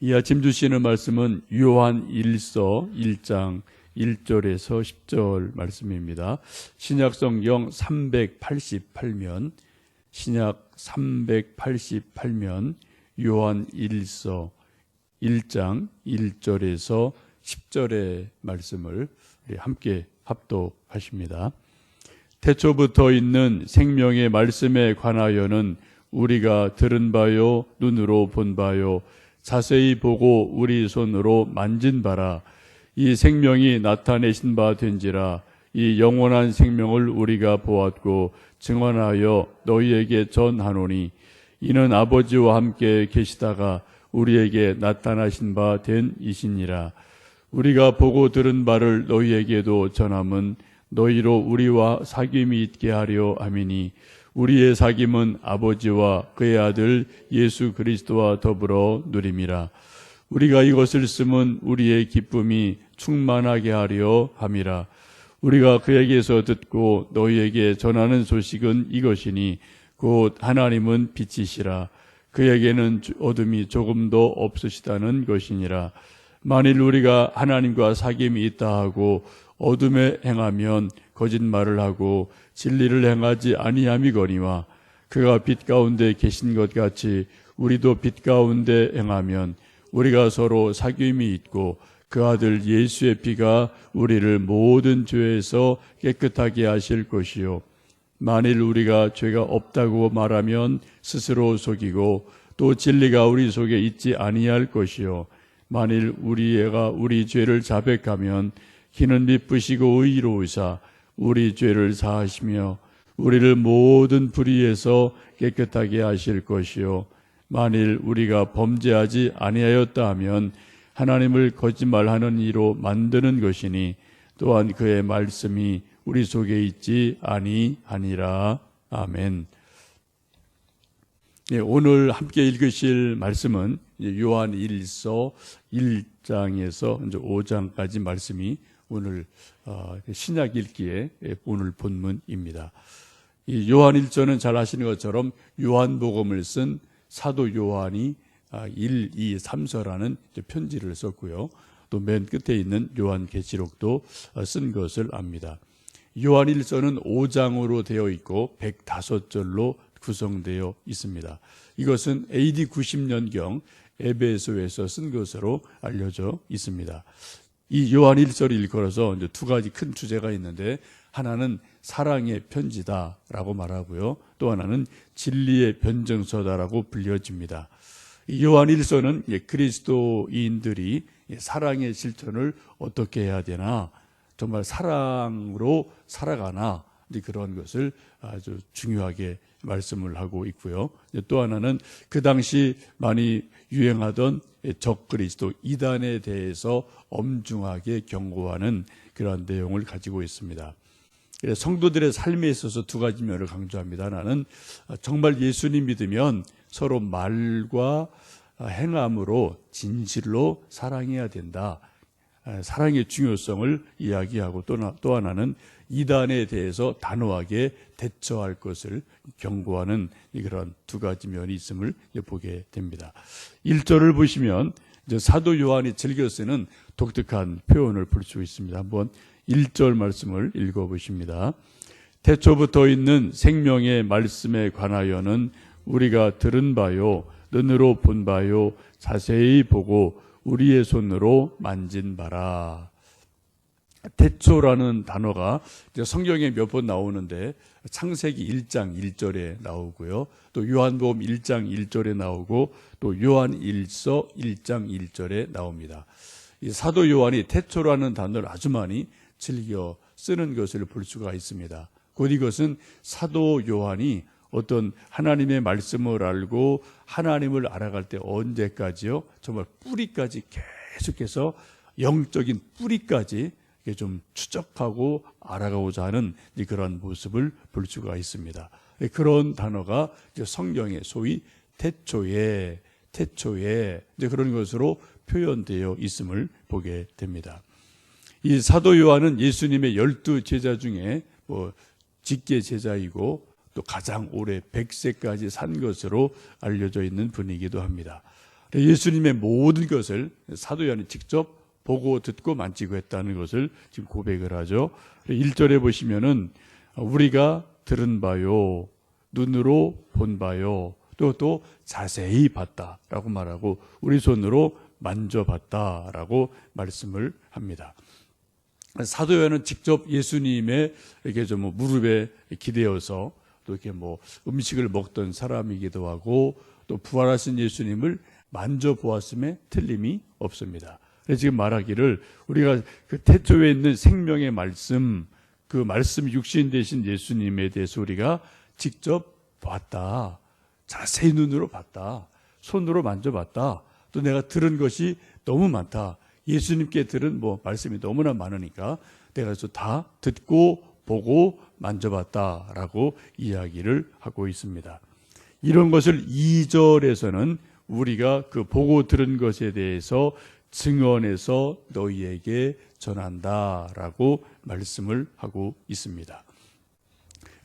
이 아침 주시는 말씀은 요한 1서 1장 1절에서 10절 말씀입니다. 신약성경 388면 신약 388면 요한 1서 1장 1절에서 10절의 말씀을 우리 함께 합독하십니다. 태초부터 있는 생명의 말씀에 관하여는 우리가 들은 바요 눈으로 본 바요 자세히 보고 우리 손으로 만진 바라. 이 생명이 나타내신 바 된지라. 이 영원한 생명을 우리가 보았고 증언하여 너희에게 전하노니 이는 아버지와 함께 계시다가 우리에게 나타나신 바 된 이시니라. 우리가 보고 들은 바를 너희에게도 전함은 너희로 우리와 사귐이 있게 하려 함이니 우리의 사귐은 아버지와 그의 아들 예수 그리스도와 더불어 누림이라. 우리가 이것을 쓰면 우리의 기쁨이 충만하게 하려 함이라. 우리가 그에게서 듣고 너희에게 전하는 소식은 이것이니 곧 하나님은 빛이시라. 그에게는 어둠이 조금도 없으시다는 것이니라. 만일 우리가 하나님과 사귐이 있다 하고 어둠에 행하면 거짓말을 하고 진리를 행하지 아니함이거니와 그가 빛 가운데 계신 것 같이 우리도 빛 가운데 행하면 우리가 서로 사귐이 있고 그 아들 예수의 피가 우리를 모든 죄에서 깨끗하게 하실 것이요 만일 우리가 죄가 없다고 말하면 스스로 속이고 또 진리가 우리 속에 있지 아니할 것이요 만일 우리가 우리 죄를 자백하면 기는 미쁘시고 의로우사 우리 죄를 사하시며 우리를 모든 불의에서 깨끗하게 하실 것이요 만일 우리가 범죄하지 아니하였다 하면 하나님을 거짓말하는 이로 만드는 것이니 또한 그의 말씀이 우리 속에 있지 아니하니라. 아멘. 오늘 함께 읽으실 말씀은 요한 1서 1장에서 5장까지 말씀이 오늘 신약 읽기에 오늘 본문입니다. 이 요한 1서는 잘 아시는 것처럼 요한복음을 쓴 사도 요한이 1, 2, 3서라는 편지를 썼고요. 또 맨 끝에 있는 요한계시록도 쓴 것을 압니다. 요한 1서는 5장으로 되어 있고 105절로 구성되어 있습니다. 이것은 AD 90년경 에베소에서 쓴 것으로 알려져 있습니다. 이 요한 1서를 일컬어서 이제 두 가지 큰 주제가 있는데 하나는 사랑의 편지다라고 말하고요. 또 하나는 진리의 변증서다라고 불려집니다. 이 요한 1서는 그리스도인들이 사랑의 실천을 어떻게 해야 되나, 정말 사랑으로 살아가나 그런 것을 아주 중요하게 말씀을 하고 있고요. 또 하나는 그 당시 많이 유행하던 적그리스도 이단에 대해서 엄중하게 경고하는 그런 내용을 가지고 있습니다. 성도들의 삶에 있어서 두 가지 면을 강조합니다. 하나는 정말 예수님 믿으면 서로 말과 행함으로 진실로 사랑해야 된다. 사랑의 중요성을 이야기하고 또 하나는 이단에 대해서 단호하게 대처할 것을 경고하는 그런 두 가지 면이 있음을 보게 됩니다. 1절을 보시면 이제 사도 요한이 즐겨 쓰는 독특한 표현을 볼 수 있습니다. 한번 1절 말씀을 읽어보십니다. 태초부터 있는 생명의 말씀에 관하여는 우리가 들은 바요 눈으로 본 바요 자세히 보고 우리의 손으로 만진 바라. 태초라는 단어가 성경에 몇 번 나오는데 창세기 1장 1절에 나오고요. 또 요한복음 1장 1절에 나오고 또 요한 1서 1장 1절에 나옵니다. 이 사도 요한이 태초라는 단어를 아주 많이 즐겨 쓰는 것을 볼 수가 있습니다. 곧 이것은 사도 요한이 어떤 하나님의 말씀을 알고 하나님을 알아갈 때 언제까지요? 정말 뿌리까지 계속해서 영적인 뿌리까지 좀 추적하고 알아가고자 하는 그런 모습을 볼 수가 있습니다. 그런 단어가 성경에 소위 태초에 이제 그런 것으로 표현되어 있음을 보게 됩니다. 이 사도 요한은 예수님의 12제자 중에 직계 제자이고 또 가장 오래 100세까지 산 것으로 알려져 있는 분이기도 합니다. 예수님의 모든 것을 사도 요한이 직접 보고 듣고 만지고 했다는 것을 지금 고백을 하죠. 1절에 보시면은 우리가 들은 바요, 눈으로 본 바요, 또 자세히 봤다라고 말하고 우리 손으로 만져봤다라고 말씀을 합니다. 사도 요한은 직접 예수님의 이렇게 좀 무릎에 기대어서 또 이렇게 음식을 먹던 사람이기도 하고 또 부활하신 예수님을 만져보았음에 틀림이 없습니다. 그래서 지금 말하기를 우리가 그 태초에 있는 생명의 말씀, 그 말씀 육신 되신 예수님에 대해서 우리가 직접 봤다. 자세히 눈으로 봤다. 손으로 만져봤다. 또 내가 들은 것이 너무 많다. 예수님께 들은 말씀이 너무나 많으니까 내가 그래서 다 듣고 보고 만져봤다라고 이야기를 하고 있습니다. 이런 것을 2절에서는 우리가 그 보고 들은 것에 대해서 증언해서 너희에게 전한다라고 말씀을 하고 있습니다.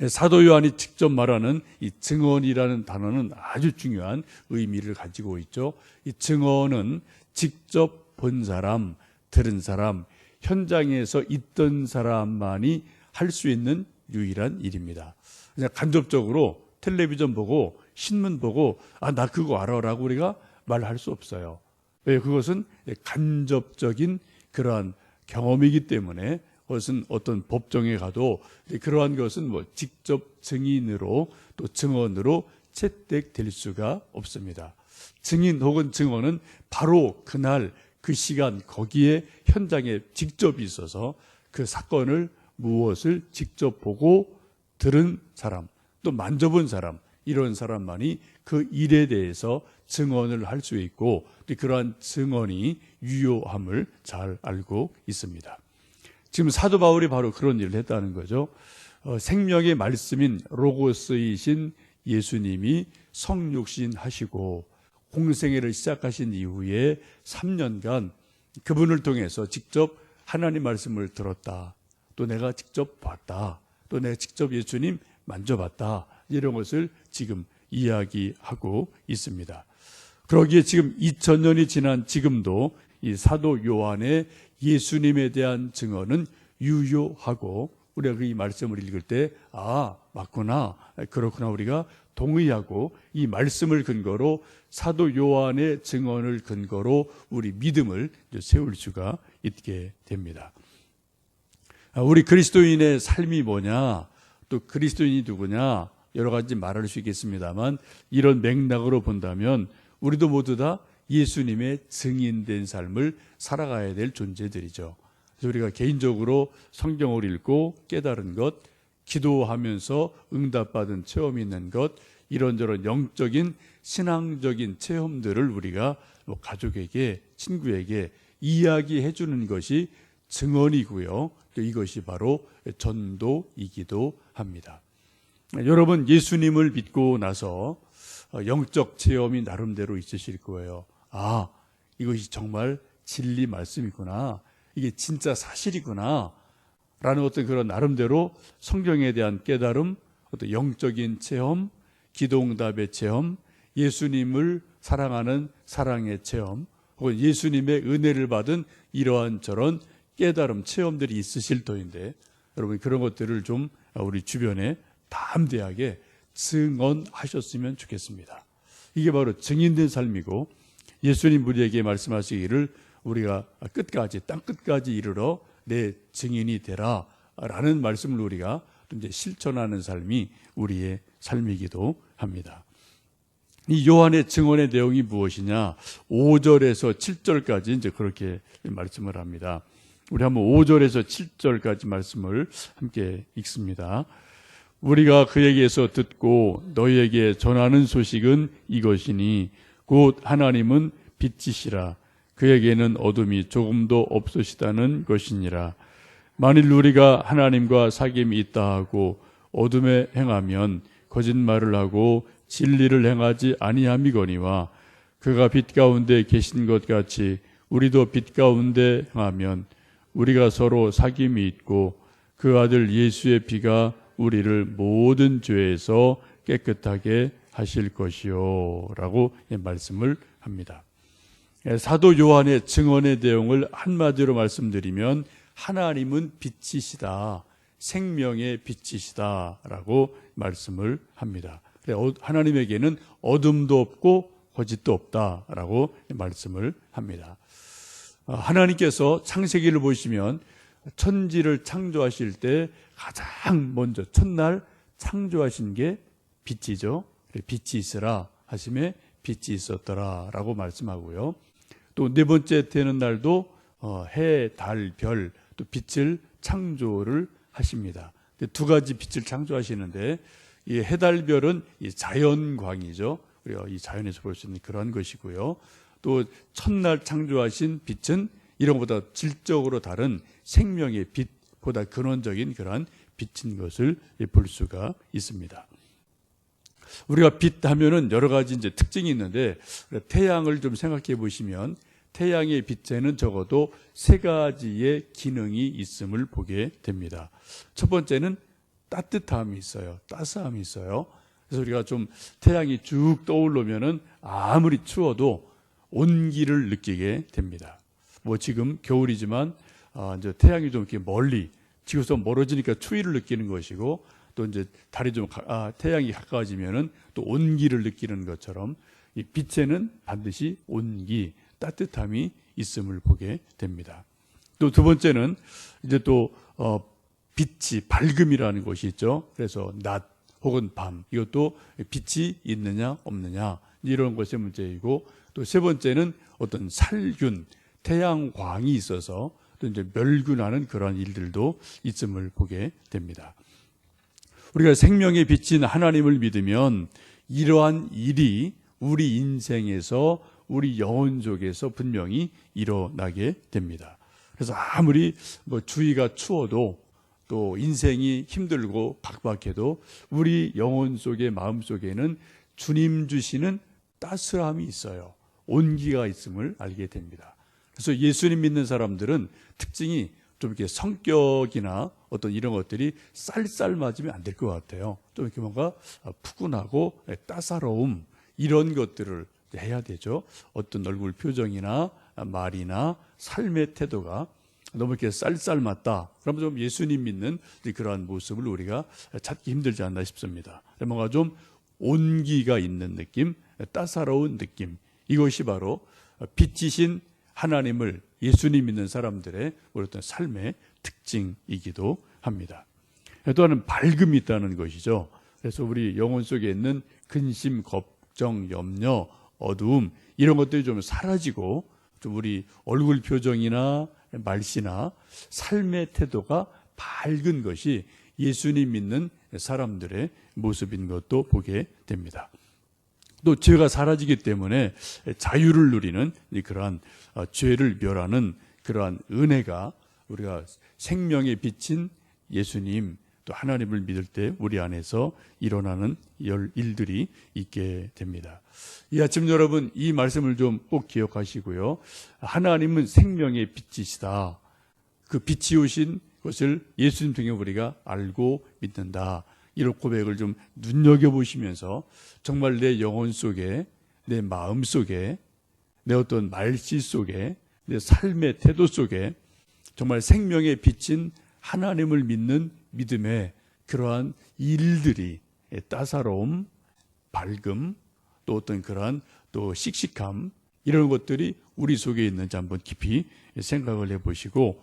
사도 요한이 직접 말하는 이 증언이라는 단어는 아주 중요한 의미를 가지고 있죠. 이 증언은 직접 본 사람, 들은 사람, 현장에서 있던 사람만이 할 수 있는 유일한 일입니다. 그냥 간접적으로 텔레비전 보고 신문 보고 나 그거 알아라고 우리가 말할 수 없어요. 왜? 그것은 간접적인 그러한 경험이기 때문에 그것은 어떤 법정에 가도 그러한 것은 직접 증인으로 또 증언으로 채택될 수가 없습니다. 증인 혹은 증언은 바로 그날 그 시간 거기에 현장에 직접 있어서 그 사건을 무엇을 직접 보고 들은 사람 또 만져본 사람 이런 사람만이 그 일에 대해서 증언을 할 수 있고 그러한 증언이 유효함을 잘 알고 있습니다. 지금 사도 바울이 바로 그런 일을 했다는 거죠. 생명의 말씀인 로고스이신 예수님이 성육신 하시고 공생애를 시작하신 이후에 3년간 그분을 통해서 직접 하나님 말씀을 들었다. 또 내가 직접 봤다. 또 내가 직접 예수님 만져봤다. 이런 것을 지금 이야기하고 있습니다. 그러기에 지금 2000년이 지난 지금도 이 사도 요한의 예수님에 대한 증언은 유효하고 우리가 이 말씀을 읽을 때 맞구나, 그렇구나 우리가 동의하고 이 말씀을 근거로 사도 요한의 증언을 근거로 우리 믿음을 세울 수가 있게 됩니다. 우리 그리스도인의 삶이 뭐냐, 또 그리스도인이 누구냐 여러 가지 말할 수 있겠습니다만 이런 맥락으로 본다면 우리도 모두 다 예수님의 증인된 삶을 살아가야 될 존재들이죠. 그래서 우리가 개인적으로 성경을 읽고 깨달은 것, 기도하면서 응답받은 체험이 있는 것, 이런저런 영적인 신앙적인 체험들을 우리가 가족에게, 친구에게 이야기해 주는 것이 증언이고요. 또 이것이 바로 전도이기도 합니다. 여러분, 예수님을 믿고 나서 영적 체험이 나름대로 있으실 거예요. 이것이 정말 진리 말씀이구나. 이게 진짜 사실이구나. 라는 어떤 그런 나름대로 성경에 대한 깨달음, 어떤 영적인 체험, 기도응답의 체험, 예수님을 사랑하는 사랑의 체험, 혹은 예수님의 은혜를 받은 이러한 저런 깨달음, 체험들이 있으실 터인데 여러분 그런 것들을 좀 우리 주변에 담대하게 증언하셨으면 좋겠습니다. 이게 바로 증인된 삶이고 예수님 우리에게 말씀하시기를 우리가 끝까지 땅 끝까지 이르러 내 증인이 되라 라는 말씀을 우리가 또 이제 실천하는 삶이 우리의 삶이기도 합니다. 이 요한의 증언의 내용이 무엇이냐? 5절에서 7절까지 이제 그렇게 말씀을 합니다. 우리 한번 5절에서 7절까지 말씀을 함께 읽습니다. 우리가 그에게서 듣고 너희에게 전하는 소식은 이것이니 곧 하나님은 빛이시라. 그에게는 어둠이 조금도 없으시다는 것이니라. 만일 우리가 하나님과 사귐이 있다 하고 어둠에 행하면 거짓말을 하고 진리를 행하지 아니함이거니와 그가 빛 가운데 계신 것 같이 우리도 빛 가운데 행하면 우리가 서로 사귐이 있고 그 아들 예수의 피가 우리를 모든 죄에서 깨끗하게 하실 것이요 라고 말씀을 합니다. 사도 요한의 증언의 내용을 한마디로 말씀드리면 하나님은 빛이시다, 생명의 빛이시다라고 말씀을 합니다. 하나님에게는 어둠도 없고 거짓도 없다라고 말씀을 합니다. 하나님께서 창세기를 보시면 천지를 창조하실 때 가장 먼저 첫날 창조하신 게 빛이죠. 빛이 있으라 하심에 빛이 있었더라라고 말씀하고요. 또 네 번째 되는 날도 해, 달, 별, 또 빛을 창조를 하십니다. 두 가지 빛을 창조하시는데 이 해, 달, 별은 이 자연광이죠. 우리가 이 자연에서 볼 수 있는 그런 것이고요. 또 첫날 창조하신 빛은 이런 것보다 질적으로 다른 생명의 빛보다 근원적인 그러한 빛인 것을 볼 수가 있습니다. 우리가 빛 하면은 여러 가지 이제 특징이 있는데 태양을 좀 생각해 보시면 태양의 빛에는 적어도 세 가지의 기능이 있음을 보게 됩니다. 첫 번째는 따뜻함이 있어요. 따스함이 있어요. 그래서 우리가 좀 태양이 쭉 떠오르면은 아무리 추워도 온기를 느끼게 됩니다. 뭐 지금 겨울이지만 이제 태양이 좀 이렇게 멀리 지구에서 멀어지니까 추위를 느끼는 것이고, 또 이제 달이 좀 태양이 가까워지면은 또 온기를 느끼는 것처럼 이 빛에는 반드시 온기, 따뜻함이 있음을 보게 됩니다. 또 두 번째는 이제 또 빛이 밝음이라는 것이 있죠. 그래서 낮 혹은 밤, 이것도 빛이 있느냐 없느냐 이런 것의 문제이고, 또 세 번째는 어떤 살균, 태양광이 있어서 또 이제 멸균하는 그러한 일들도 있음을 보게 됩니다. 우리가 생명의 빛인 하나님을 믿으면 이러한 일이 우리 인생에서, 우리 영혼 속에서 분명히 일어나게 됩니다. 그래서 아무리 뭐 주위가 추워도 또 인생이 힘들고 각박해도 우리 영혼 속에, 마음 속에는 주님 주시는 따스함이 있어요. 온기가 있음을 알게 됩니다. 그래서 예수님 믿는 사람들은 특징이 좀 이렇게 성격이나 어떤 이런 것들이 쌀쌀 맞으면 안 될 것 같아요. 좀 이렇게 뭔가 푸근하고 따사로움, 이런 것들을 해야 되죠. 어떤 얼굴 표정이나 말이나 삶의 태도가 너무 이렇게 쌀쌀 맞다, 그러면 좀 예수님 믿는 그러한 모습을 우리가 찾기 힘들지 않나 싶습니다. 뭔가 좀 온기가 있는 느낌, 따사로운 느낌, 이것이 바로 빛이신 하나님을, 예수님 믿는 사람들의 어떤 삶의 특징이기도 합니다. 또한 밝음이 있다는 것이죠. 그래서 우리 영혼 속에 있는 근심, 걱정, 염려, 어두움, 이런 것들이 좀 사라지고 좀 우리 얼굴 표정이나 말씨나 삶의 태도가 밝은 것이 예수님 믿는 사람들의 모습인 것도 보게 됩니다. 또 죄가 사라지기 때문에 자유를 누리는 그러한 죄를 멸하는 그러한 은혜가, 우리가 생명의 빛인 예수님, 또 하나님을 믿을 때 우리 안에서 일어나는 일들이 있게 됩니다. 이 아침 여러분, 이 말씀을 좀 꼭 기억하시고요. 하나님은 생명의 빛이시다. 그 빛이 오신 것을 예수님 통해 우리가 알고 믿는다. 이런 고백을 좀 눈여겨보시면서 정말 내 영혼 속에, 내 마음 속에, 내 어떤 말씨 속에, 내 삶의 태도 속에 정말 생명의 빛인 하나님을 믿는 믿음의 그러한 일들이, 따사로움, 밝음, 또 어떤 그러한 또 씩씩함, 이런 것들이 우리 속에 있는지 한번 깊이 생각을 해보시고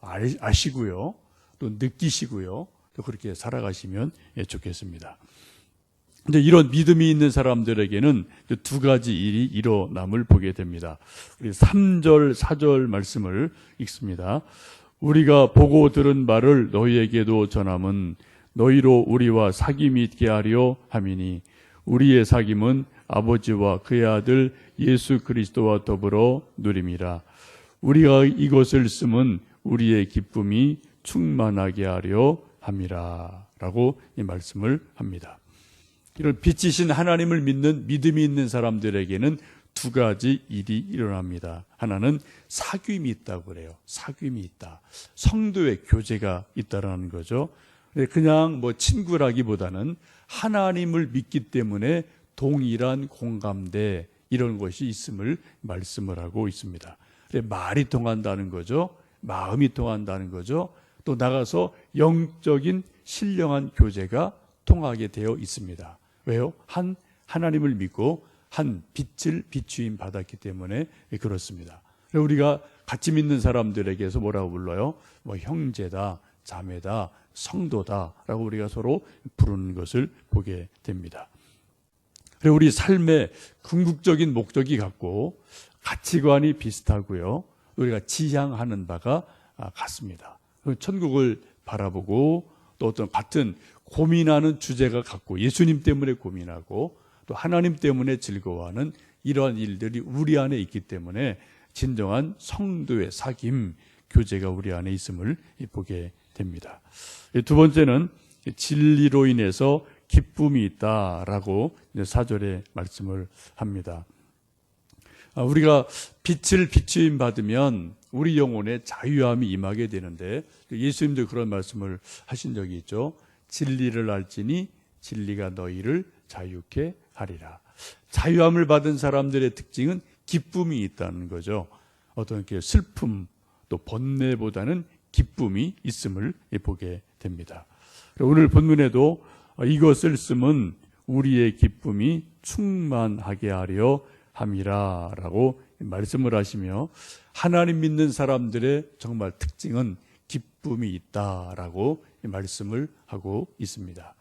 아시고요, 또 느끼시고요, 또 그렇게 살아가시면 좋겠습니다. 근데 이런 믿음이 있는 사람들에게는 두 가지 일이 일어남을 보게 됩니다. 우리 3절, 4절 말씀을 읽습니다. 우리가 보고 들은 말을 너희에게도 전함은 너희로 우리와 사귐이 있게 하려 함이니 우리의 사귐은 아버지와 그의 아들 예수 그리스도와 더불어 누림이라. 우리가 이것을 쓰면 우리의 기쁨이 충만하게 하려 함이라 라고 이 말씀을 합니다. 이런 빛이신 하나님을 믿는 믿음이 있는 사람들에게는 두 가지 일이 일어납니다. 하나는 사귐이 있다고 그래요. 사귐이 있다. 성도의 교제가 있다라는 거죠. 그냥 뭐 친구라기보다는 하나님을 믿기 때문에 동일한 공감대, 이런 것이 있음을 말씀을 하고 있습니다. 말이 통한다는 거죠. 마음이 통한다는 거죠. 또 나가서 영적인 신령한 교제가 통하게 되어 있습니다. 왜요? 하나님을 믿고 한 빛을 비추임 받았기 때문에 그렇습니다. 우리가 같이 믿는 사람들에게서 뭐라고 불러요? 뭐 형제다, 자매다, 성도다라고 우리가 서로 부르는 것을 보게 됩니다. 그리고 우리 삶의 궁극적인 목적이 같고 가치관이 비슷하고요. 우리가 지향하는 바가 같습니다. 천국을 바라보고 또 어떤 같은 고민하는 주제가 같고 예수님 때문에 고민하고 또 하나님 때문에 즐거워하는 이러한 일들이 우리 안에 있기 때문에 진정한 성도의 사귐, 교제가 우리 안에 있음을 보게 됩니다. 두 번째는 진리로 인해서 기쁨이 있다라고 4절에 말씀을 합니다. 우리가 빛을 비추임 받으면 우리 영혼에 자유함이 임하게 되는데 예수님도 그런 말씀을 하신 적이 있죠. 진리를 알지니 진리가 너희를 자유케 하리라. 자유함을 받은 사람들의 특징은 기쁨이 있다는 거죠. 어떤 슬픔 또 번뇌보다는 기쁨이 있음을 보게 됩니다. 오늘 본문에도 이것을 쓰면 우리의 기쁨이 충만하게 하려 함이라라고 말씀을 하시며 하나님 믿는 사람들의 정말 특징은 기쁨이 있다라고 말씀을 하고 있습니다.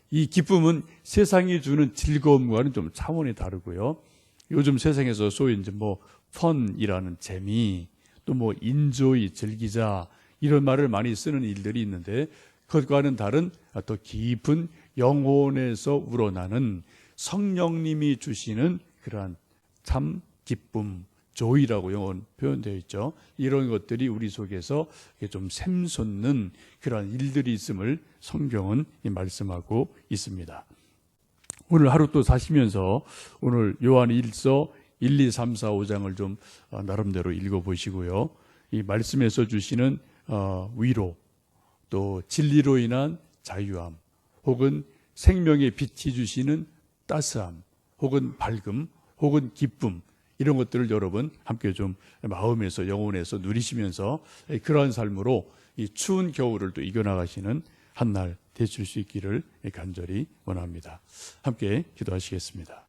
이 기쁨은 세상이 주는 즐거움과는 좀 차원이 다르고요. 요즘 세상에서 소위 이제 펀이라는 재미, 또 인조이 즐기자 이런 말을 많이 쓰는 일들이 있는데 그것과는 다른 더 깊은 영혼에서 우러나는 성령님이 주시는 그러한 참 기쁨, 조이라고 영어로 표현되어 있죠. 이런 것들이 우리 속에서 좀 샘솟는 그러한 일들이 있음을 성경은 말씀하고 있습니다. 오늘 하루 또 사시면서 오늘 요한 1서 1, 2, 3, 4, 5장을 좀 나름대로 읽어보시고요. 이 말씀에서 주시는 위로, 또 진리로 인한 자유함, 혹은 생명의 빛이 주시는 따스함, 혹은 밝음, 혹은 기쁨, 이런 것들을 여러분 함께 좀 마음에서 영혼에서 누리시면서 그러한 삶으로 이 추운 겨울을 또 이겨나가시는 한 날 되실 수 있기를 간절히 원합니다. 함께 기도하시겠습니다.